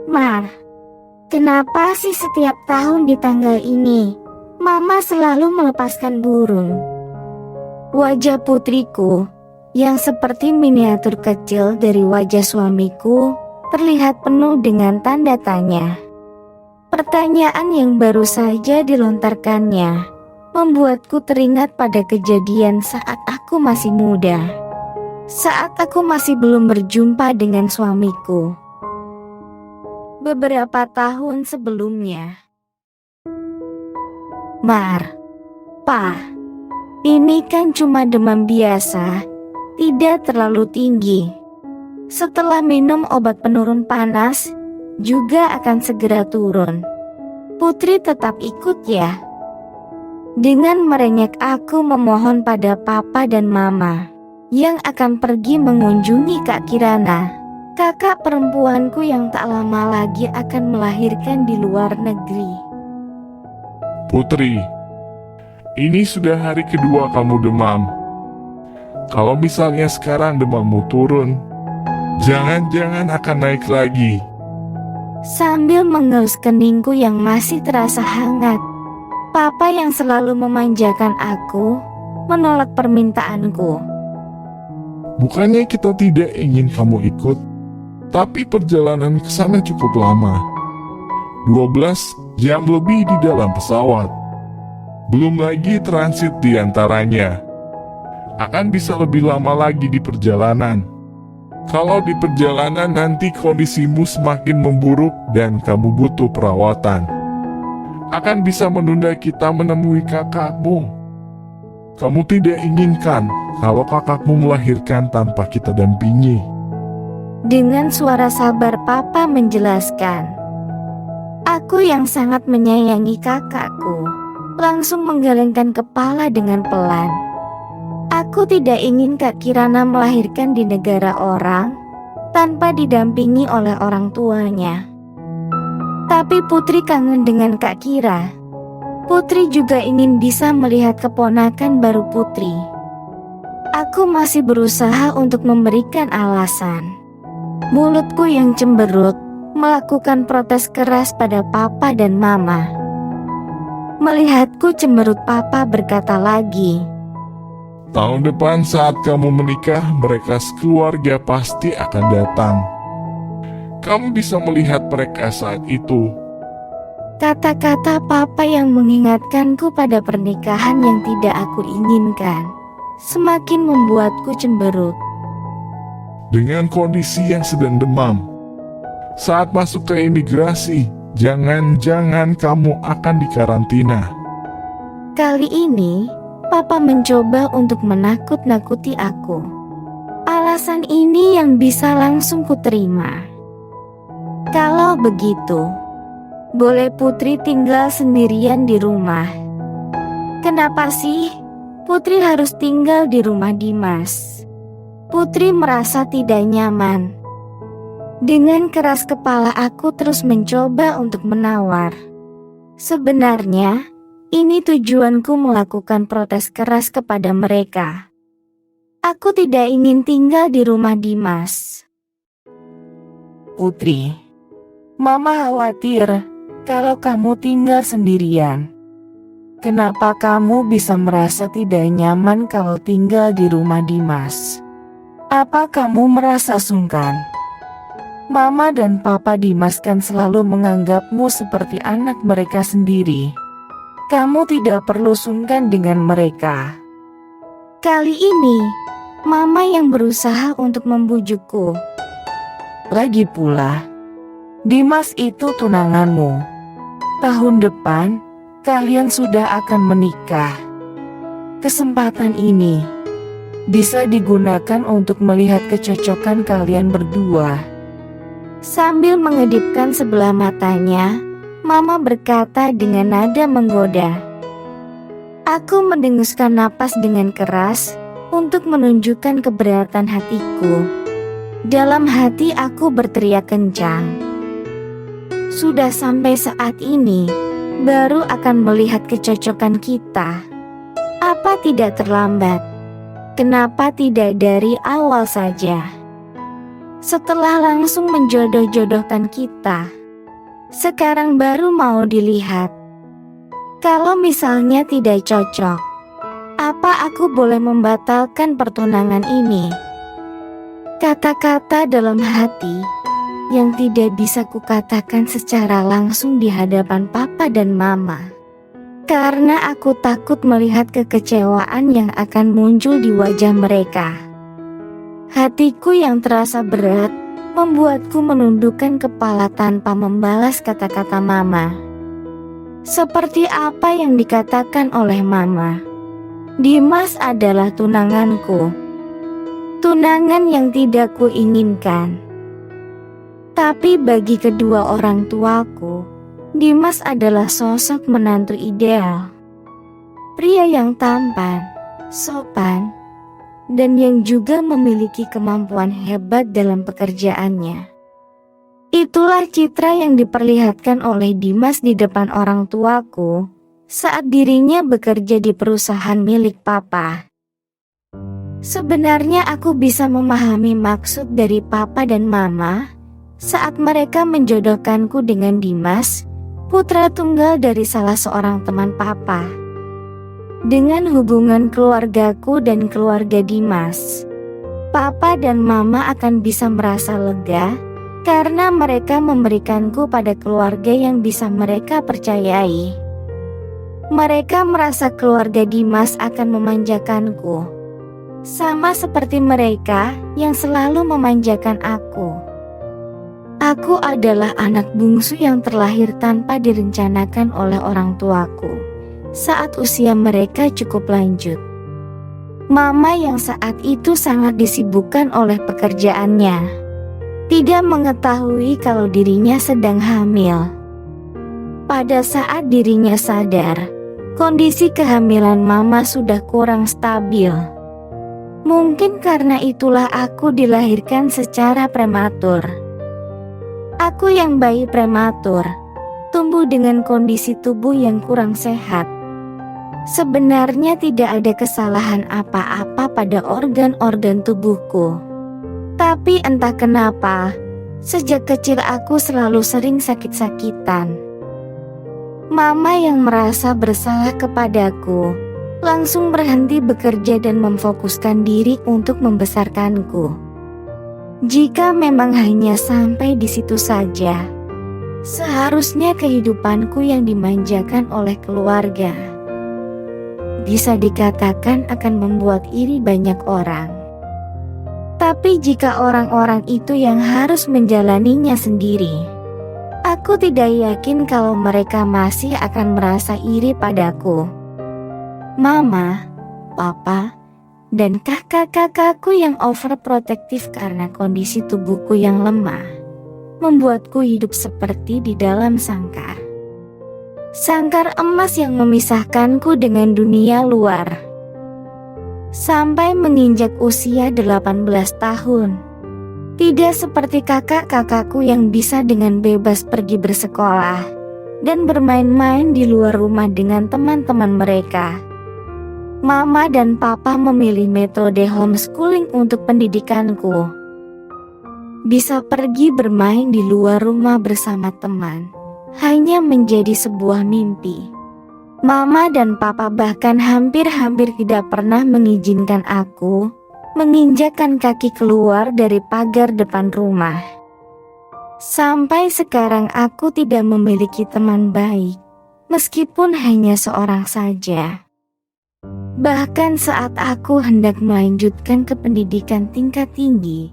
Mar, kenapa sih setiap tahun di tanggal ini, Mama selalu melepaskan burung? Wajah putriku, yang seperti miniatur kecil dari wajah suamiku, terlihat penuh dengan tanda tanya. Pertanyaan yang baru saja dilontarkannya membuatku teringat pada kejadian saat aku masih muda. Saat aku masih belum berjumpa dengan suamiku. Beberapa tahun sebelumnya. Mar, Pa, ini kan cuma demam biasa, tidak terlalu tinggi. Setelah minum obat penurun panas, juga akan segera turun. Putri tetap ikut ya. Dengan merengek aku memohon pada Papa dan Mama yang akan pergi mengunjungi Kak Kirana, kakak perempuanku yang tak lama lagi akan melahirkan di luar negeri. Putri, ini sudah hari kedua kamu demam. Kalau misalnya sekarang demammu turun, jangan-jangan akan naik lagi. Sambil mengelus keningku yang masih terasa hangat, Papa yang selalu memanjakan aku menolak permintaanku. Bukannya kita tidak ingin kamu ikut, tapi perjalanan ke sana cukup lama. 12 jam lebih di dalam pesawat. Belum lagi transit di antaranya. Akan bisa lebih lama lagi di perjalanan. Kalau di perjalanan nanti kondisimu semakin memburuk dan kamu butuh perawatan, akan bisa menunda kita menemui kakakmu. Kamu tidak inginkan kalau kakakmu melahirkan tanpa kita dampingi. Dengan suara sabar Papa menjelaskan. Aku yang sangat menyayangi kakakku langsung menggelengkan kepala dengan pelan. Aku tidak ingin Kak Kirana melahirkan di negara orang tanpa didampingi oleh orang tuanya. Tapi Putri kangen dengan Kak Kira. Putri juga ingin bisa melihat keponakan baru Putri. Aku masih berusaha untuk memberikan alasan. Mulutku yang cemberut melakukan protes keras pada Papa dan Mama. Melihatku cemberut, Papa berkata lagi, Tahun depan saat kamu menikah, mereka sekeluarga pasti akan datang. Kamu bisa melihat mereka saat itu. Kata-kata Papa yang mengingatkanku pada pernikahan yang tidak aku inginkan semakin membuatku cemberut. Dengan kondisi yang sedang demam, saat masuk ke imigrasi, jangan-jangan kamu akan dikarantina. Kali ini, Papa mencoba untuk menakut-nakuti aku. Alasan ini yang bisa langsung kuterima. Kalau begitu, boleh Putri tinggal sendirian di rumah. Kenapa sih Putri harus tinggal di rumah Dimas? Putri merasa tidak nyaman. Dengan keras kepala aku terus mencoba untuk menawar. Sebenarnya, ini tujuanku melakukan protes keras kepada mereka. Aku tidak ingin tinggal di rumah Dimas. Putri, Mama khawatir kalau kamu tinggal sendirian. Kenapa kamu bisa merasa tidak nyaman kalau tinggal di rumah Dimas? Apa kamu merasa sungkan? Mama dan Papa Dimas kan selalu menganggapmu seperti anak mereka sendiri. Kamu tidak perlu sungkan dengan mereka. Kali ini, Mama yang berusaha untuk membujukku. Lagi pula, Dimas itu tunanganmu. Tahun depan, kalian sudah akan menikah. Kesempatan ini bisa digunakan untuk melihat kecocokan kalian berdua. Sambil mengedipkan sebelah matanya, Mama berkata dengan nada menggoda. Aku mendenguskan napas dengan keras untuk menunjukkan keberatan hatiku. Dalam hati aku berteriak kencang. Sudah sampai saat ini, baru akan melihat kecocokan kita. Apa tidak terlambat? Kenapa tidak dari awal saja? Setelah langsung menjodoh-jodohkan kita, sekarang baru mau dilihat. Kalau misalnya tidak cocok, apa aku boleh membatalkan pertunangan ini? Kata-kata dalam hati yang tidak bisa kukatakan secara langsung di hadapan papa dan mama. Karena aku takut melihat kekecewaan yang akan muncul di wajah mereka. Hatiku yang terasa berat membuatku menundukkan kepala tanpa membalas kata-kata mama. Seperti apa yang dikatakan oleh mama, Dimas adalah tunanganku. Tunangan yang tidak kuinginkan. Tapi bagi kedua orang tuaku, Dimas adalah sosok menantu ideal. Pria yang tampan, sopan, dan yang juga memiliki kemampuan hebat dalam pekerjaannya. Itulah citra yang diperlihatkan oleh Dimas di depan orang tuaku saat dirinya bekerja di perusahaan milik papa. Sebenarnya aku bisa memahami maksud dari papa dan mama saat mereka menjodohkanku dengan Dimas, putra tunggal dari salah seorang teman papa. Dengan hubungan keluargaku dan keluarga Dimas, papa dan mama akan bisa merasa lega karena mereka memberikanku pada keluarga yang bisa mereka percayai. Mereka merasa keluarga Dimas akan memanjakanku, sama seperti mereka yang selalu memanjakan aku. Aku adalah anak bungsu yang terlahir tanpa direncanakan oleh orang tuaku saat usia mereka cukup lanjut. Mama yang saat itu sangat disibukkan oleh pekerjaannya, tidak mengetahui kalau dirinya sedang hamil. Pada saat dirinya sadar, kondisi kehamilan mama sudah kurang stabil. Mungkin karena itulah aku dilahirkan secara prematur. Aku yang bayi prematur, tumbuh dengan kondisi tubuh yang kurang sehat. Sebenarnya tidak ada kesalahan apa-apa pada organ-organ tubuhku. Tapi entah kenapa, sejak kecil aku selalu sering sakit-sakitan. Mama yang merasa bersalah kepadaku langsung berhenti bekerja dan memfokuskan diri untuk membesarkanku. Jika memang hanya sampai di situ saja, seharusnya kehidupanku yang dimanjakan oleh keluarga bisa dikatakan akan membuat iri banyak orang. Tapi jika orang-orang itu yang harus menjalaninya sendiri, aku tidak yakin kalau mereka masih akan merasa iri padaku. Mama, papa, dan kakak-kakakku yang overprotektif karena kondisi tubuhku yang lemah membuatku hidup seperti di dalam sangkar. Sangkar emas yang memisahkanku dengan dunia luar. Sampai menginjak usia 18 tahun. Tidak seperti kakak-kakakku yang bisa dengan bebas pergi bersekolah dan bermain-main di luar rumah dengan teman-teman mereka. Mama dan papa memilih metode homeschooling untuk pendidikanku. Bisa pergi bermain di luar rumah bersama teman hanya menjadi sebuah mimpi. Mama dan papa bahkan hampir-hampir tidak pernah mengizinkan aku menginjakkan kaki keluar dari pagar depan rumah. Sampai sekarang aku tidak memiliki teman baik, meskipun hanya seorang saja. Bahkan saat aku hendak melanjutkan ke pendidikan tingkat tinggi,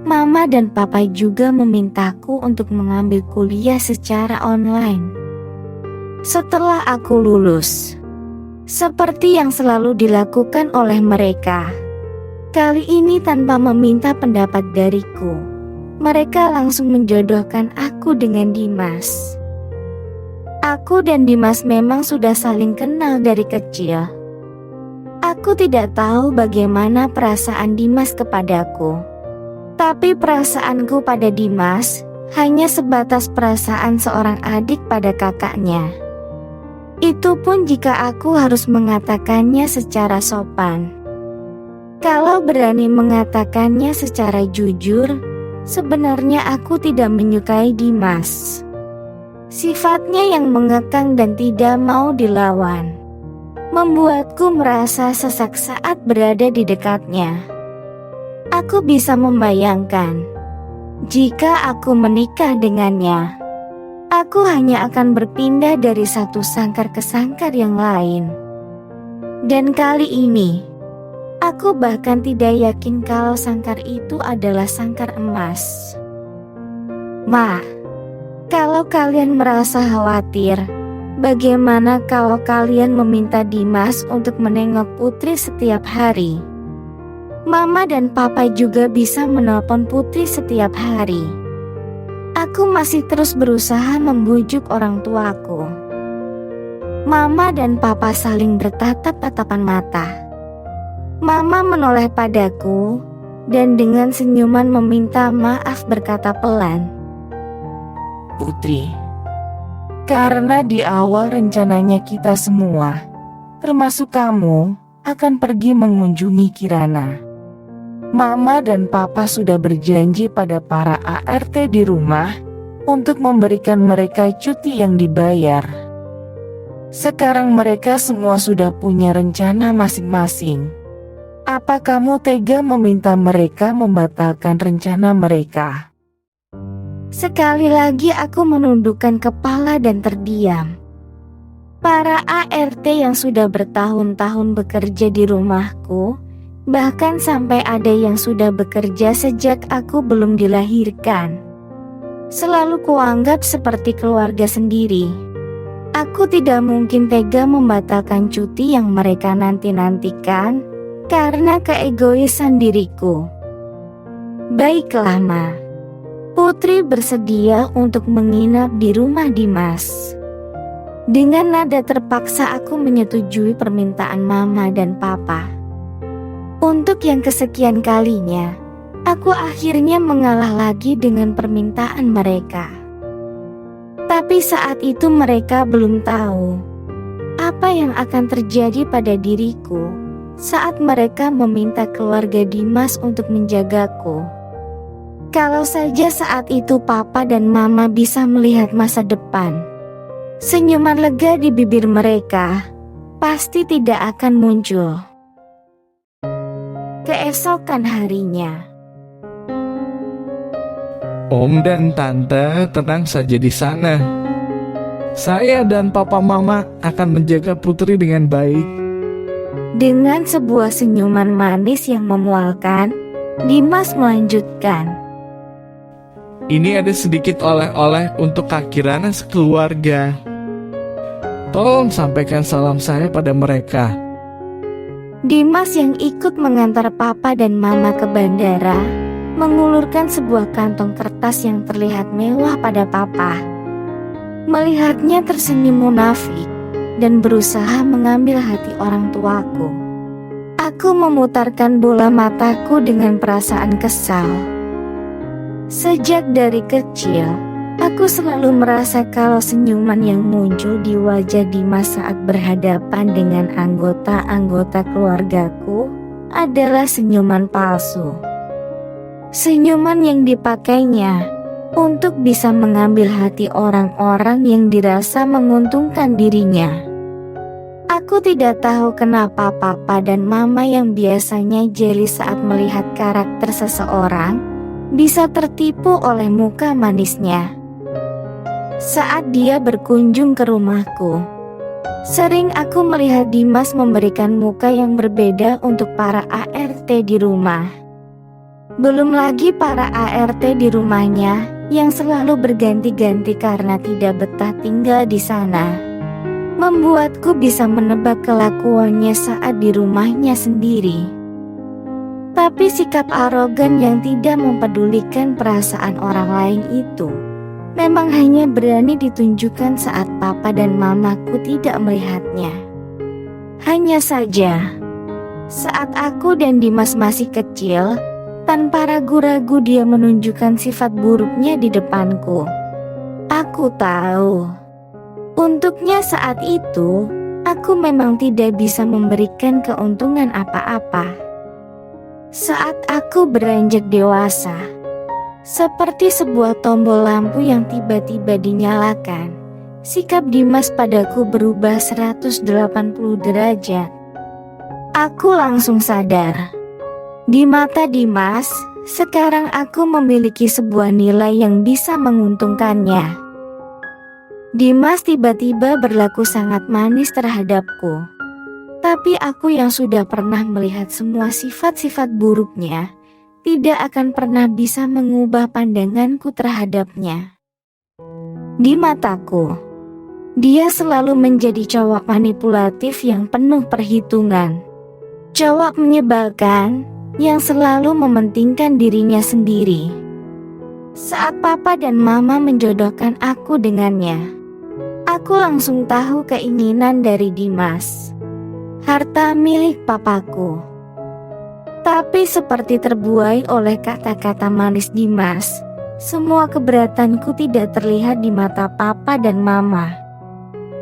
mama dan papa juga memintaku untuk mengambil kuliah secara online. Setelah aku lulus, seperti yang selalu dilakukan oleh mereka, kali ini tanpa meminta pendapat dariku, mereka langsung menjodohkan aku dengan Dimas. Aku dan Dimas memang sudah saling kenal dari kecil. Aku tidak tahu bagaimana perasaan Dimas kepadaku. Tapi perasaanku pada Dimas hanya sebatas perasaan seorang adik pada kakaknya. Itu pun jika aku harus mengatakannya secara sopan. Kalau berani mengatakannya secara jujur, Sebenarnya aku tidak menyukai Dimas. Sifatnya yang mengekang dan tidak mau dilawan membuatku merasa sesak saat berada di dekatnya. Aku bisa membayangkan, jika aku menikah dengannya, aku hanya akan berpindah dari satu sangkar ke sangkar yang lain. Dan kali ini, aku bahkan tidak yakin kalau sangkar itu adalah sangkar emas. Ma, kalau kalian merasa khawatir, bagaimana kalau kalian meminta Dimas untuk menengok Putri setiap hari? Mama dan Papa juga bisa menelpon Putri setiap hari. Aku masih terus berusaha membujuk orang tuaku. Mama dan Papa saling bertatap-tatapan mata. Mama menoleh padaku dan dengan senyuman meminta maaf berkata pelan, Putri, karena di awal rencananya kita semua, termasuk kamu, akan pergi mengunjungi Kirana. Mama dan Papa sudah berjanji pada para ART di rumah untuk memberikan mereka cuti yang dibayar. Sekarang mereka semua sudah punya rencana masing-masing. Apa kamu tega meminta mereka membatalkan rencana mereka? Sekali lagi aku menundukkan kepala dan terdiam. Para ART yang sudah bertahun-tahun bekerja di rumahku, bahkan sampai ada yang sudah bekerja sejak aku belum dilahirkan, selalu kuanggap seperti keluarga sendiri. Aku tidak mungkin tega membatalkan cuti yang mereka nanti-nantikan karena keegoisan diriku. Baiklah, Ma. Putri bersedia untuk menginap di rumah Dimas. Dengan nada terpaksa aku menyetujui permintaan Mama dan Papa. Untuk yang kesekian kalinya, aku akhirnya mengalah lagi dengan permintaan mereka. Tapi saat itu mereka belum tahu apa yang akan terjadi pada diriku saat mereka meminta keluarga Dimas untuk menjagaku. Kalau saja saat itu Papa dan Mama bisa melihat masa depan, senyuman lega di bibir mereka pasti tidak akan muncul. Keesokan harinya, Om dan Tante tenang saja di sana. Saya dan Papa Mama akan menjaga Putri dengan baik. dengan sebuah senyuman manis yang memualkan, Dimas melanjutkan. Ini ada sedikit oleh-oleh untuk Kak Kirana sekeluarga. Tolong sampaikan salam saya pada mereka. Dimas yang ikut mengantar Papa dan Mama ke bandara mengulurkan sebuah kantong kertas yang terlihat mewah pada Papa. Melihatnya tersenyum munafik dan berusaha mengambil hati orang tuaku. Aku memutarkan bola mataku dengan perasaan kesal. Sejak dari kecil, aku selalu merasa kalau senyuman yang muncul di wajah Dimas saat berhadapan dengan anggota-anggota keluargaku adalah senyuman palsu. Senyuman yang dipakainya untuk bisa mengambil hati orang-orang yang dirasa menguntungkan dirinya. Aku tidak tahu kenapa Papa dan Mama yang biasanya jeli saat melihat karakter seseorang bisa tertipu oleh muka manisnya. Saat dia berkunjung ke rumahku, sering aku melihat Dimas memberikan muka yang berbeda untuk para ART di rumah. Belum lagi para ART di rumahnya yang selalu berganti-ganti karena tidak betah tinggal di sana, membuatku bisa menebak kelakuannya saat di rumahnya sendiri. Tapi sikap arogan yang tidak mempedulikan perasaan orang lain itu memang hanya berani ditunjukkan saat Papa dan Mamaku tidak melihatnya. Hanya saja, saat aku dan Dimas masih kecil, tanpa ragu-ragu dia menunjukkan sifat buruknya di depanku. Aku tahu, untuknya saat itu, aku memang tidak bisa memberikan keuntungan apa-apa. Saat aku beranjak dewasa, Seperti sebuah tombol lampu yang tiba-tiba dinyalakan, sikap Dimas padaku berubah 180 derajat. Aku langsung sadar. Di mata Dimas, sekarang aku memiliki sebuah nilai yang bisa menguntungkannya. Dimas tiba-tiba berlaku sangat manis terhadapku. Tapi aku yang sudah pernah melihat semua sifat-sifat buruknya, tidak akan pernah bisa mengubah pandanganku terhadapnya. Di mataku, dia selalu menjadi cowok manipulatif yang penuh perhitungan. Cowok menyebalkan yang selalu mementingkan dirinya sendiri. Saat papa dan mama menjodohkan aku dengannya, aku langsung tahu keinginan dari Dimas. Harta milik papaku. Tapi seperti terbuai oleh kata-kata manis Dimas, semua keberatanku tidak terlihat di mata papa dan mama.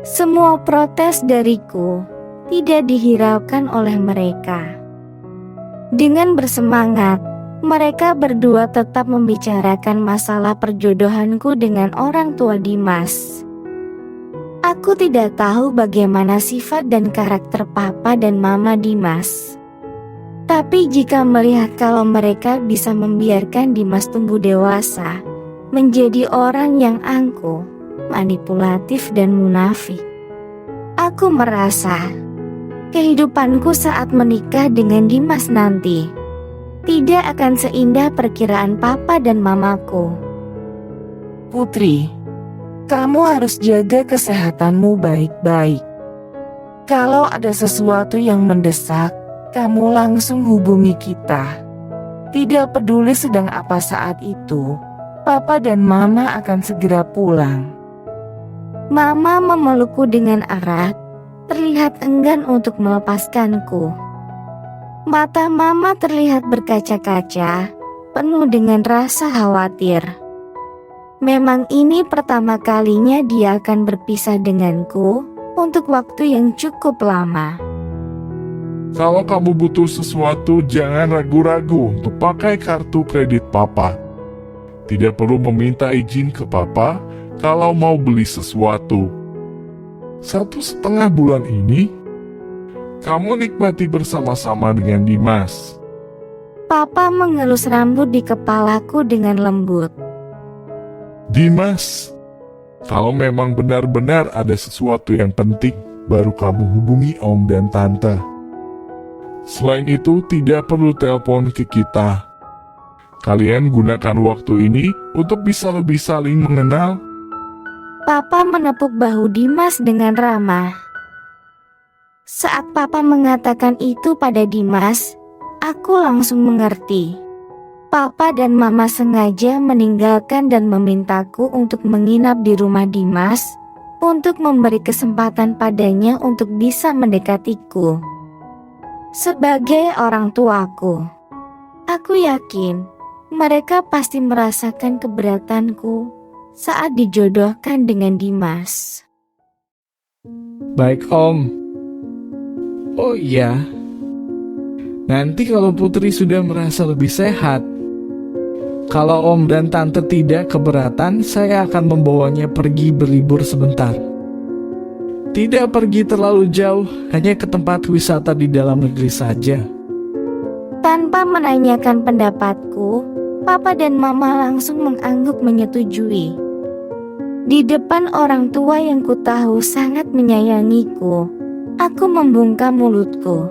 Semua protes dariku tidak dihiraukan oleh mereka. Dengan bersemangat, mereka berdua tetap membicarakan masalah perjodohanku dengan orang tua Dimas. Aku tidak tahu bagaimana sifat dan karakter papa dan mama Dimas. Tapi jika melihat kalau mereka bisa membiarkan Dimas tumbuh dewasa, menjadi orang yang angkuh, manipulatif dan munafik, aku merasa kehidupanku saat menikah dengan Dimas nanti tidak akan seindah perkiraan papa dan mamaku. Putri, kamu harus jaga kesehatanmu baik-baik. Kalau ada sesuatu yang mendesak, kamu langsung hubungi kita. Tidak peduli sedang apa saat itu, papa dan mama akan segera pulang. Mama memelukku dengan erat, terlihat enggan untuk melepaskanku. Mata mama terlihat berkaca-kaca, penuh dengan rasa khawatir. Memang ini pertama kalinya dia akan berpisah denganku untuk waktu yang cukup lama. Kalau kamu butuh sesuatu, jangan ragu-ragu untuk pakai kartu kredit papa. Tidak perlu meminta izin ke papa kalau mau beli sesuatu. 1,5 bulan ini, kamu nikmati bersama-sama dengan Dimas. Papa mengelus rambut di kepalaku dengan lembut. Dimas, kalau memang benar-benar ada sesuatu yang penting, baru kamu hubungi om dan tante. Selain itu, tidak perlu telepon ke kita. Kalian gunakan waktu ini untuk bisa lebih saling mengenal. Papa menepuk bahu Dimas dengan ramah. Saat papa mengatakan itu pada Dimas, aku langsung mengerti. Papa dan mama sengaja meninggalkan dan memintaku untuk menginap di rumah Dimas, untuk memberi kesempatan padanya untuk bisa mendekatiku. Sebagai orang tuaku, aku yakin mereka pasti merasakan keberatanku saat dijodohkan dengan Dimas. Baik Om. Oh iya, nanti kalau Putri sudah merasa lebih sehat, kalau Om dan Tante tidak keberatan, saya akan membawanya pergi berlibur sebentar. Tidak pergi terlalu jauh, hanya ke tempat wisata di dalam negeri saja. Tanpa menanyakan pendapatku, papa dan mama langsung mengangguk menyetujui. Di depan orang tua yang kutahu sangat menyayangiku, aku membungkam mulutku.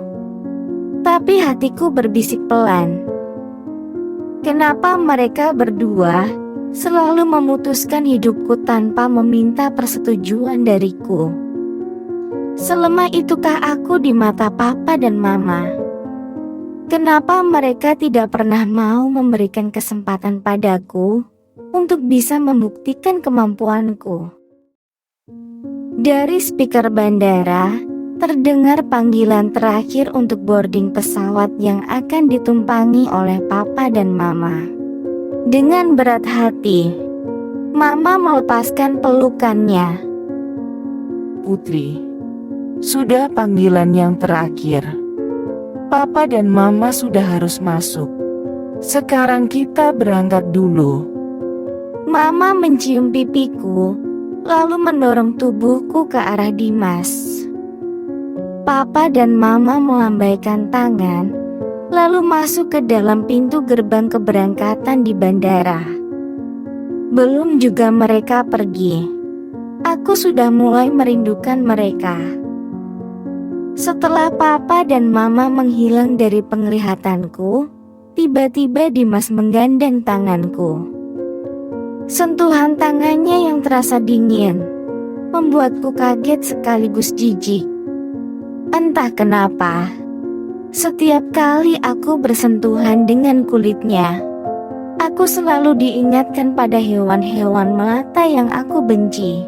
Tapi hatiku berbisik pelan. Kenapa mereka berdua selalu memutuskan hidupku tanpa meminta persetujuan dariku? Selemah itukah aku di mata papa dan mama? Kenapa mereka tidak pernah mau memberikan kesempatan padaku untuk bisa membuktikan kemampuanku? Dari speaker bandara, terdengar panggilan terakhir untuk boarding pesawat yang akan ditumpangi oleh papa dan mama. Dengan berat hati, mama melepaskan pelukannya. Putri, sudah panggilan yang terakhir. Papa dan mama sudah harus masuk. Sekarang kita berangkat dulu. Mama mencium pipiku, lalu mendorong tubuhku ke arah Dimas. Papa dan Mama melambaikan tangan, lalu masuk ke dalam pintu gerbang keberangkatan di bandara. Belum juga mereka pergi, aku sudah mulai merindukan mereka. Setelah Papa dan Mama menghilang dari penglihatanku, tiba-tiba Dimas menggandeng tanganku. Sentuhan tangannya yang terasa dingin membuatku kaget sekaligus jijik. Entah kenapa, setiap kali aku bersentuhan dengan kulitnya, aku selalu diingatkan pada hewan-hewan melata yang aku benci.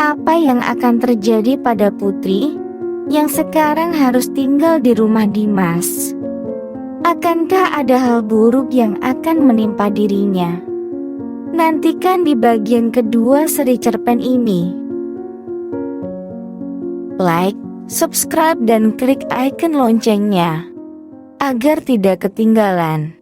Apa yang akan terjadi pada Putri yang sekarang harus tinggal di rumah Dimas? Akankah ada hal buruk yang akan menimpa dirinya? Nantikan di bagian kedua seri cerpen ini. Like, subscribe dan klik icon loncengnya agar tidak ketinggalan.